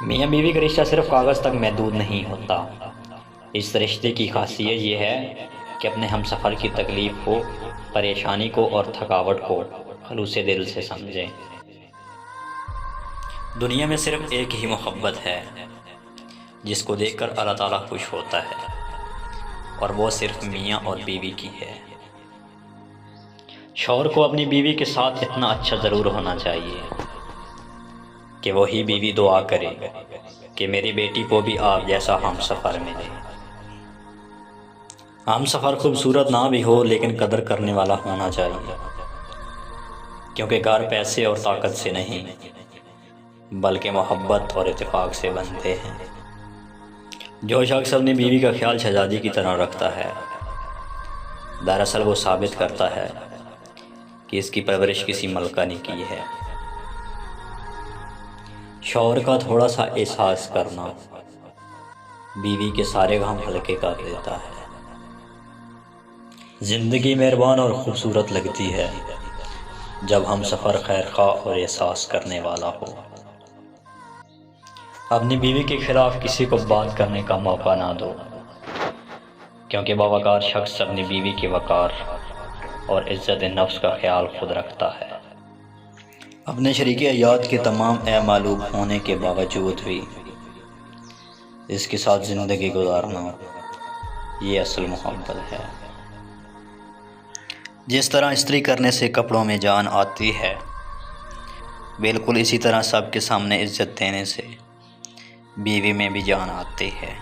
میاں بیوی کا رشتہ صرف کاغذ تک محدود نہیں ہوتا۔ اس رشتے کی خاصیت یہ ہے کہ اپنے ہم سفر کی تکلیف کو، پریشانی کو اور تھکاوٹ کو خلوص دل سے سمجھیں۔ دنیا میں صرف ایک ہی محبت ہے جس کو دیکھ کر اللہ تعالیٰ خوش ہوتا ہے، اور وہ صرف میاں اور بیوی کی ہے۔ شوہر کو اپنی بیوی کے ساتھ اتنا اچھا ضرور ہونا چاہیے کہ وہی بیوی دعا کرے کہ میری بیٹی کو بھی آپ جیسا ہم سفر ملے۔ ہم سفر خوبصورت نہ بھی ہو لیکن قدر کرنے والا ہونا چاہیے، کیونکہ گھر پیسے اور طاقت سے نہیں بلکہ محبت اور اتفاق سے بنتے ہیں۔ جو شخص اپنی بیوی کا خیال شہزادی کی طرح رکھتا ہے، دراصل وہ ثابت کرتا ہے کہ اس کی پرورش کسی ملکہ نے کی ہے۔ شوہر کا تھوڑا سا احساس کرنا بیوی کے سارے غم ہلکے کر دیتا ہے۔ زندگی مہربان اور خوبصورت لگتی ہے جب ہم سفر خیر خواہ اور احساس کرنے والا ہو۔ اپنی بیوی کے خلاف کسی کو بات کرنے کا موقع نہ دو، کیونکہ باوقار شخص اپنی بیوی کے وقار اور عزت نفس کا خیال خود رکھتا ہے۔ اپنے شریک حیات کے تمام عیب معلوم ہونے کے باوجود بھی اس کے ساتھ زندگی گزارنا، یہ اصل محبت ہے۔ جس طرح استری کرنے سے کپڑوں میں جان آتی ہے، بالکل اسی طرح سب کے سامنے عزت دینے سے بیوی میں بھی جان آتی ہے۔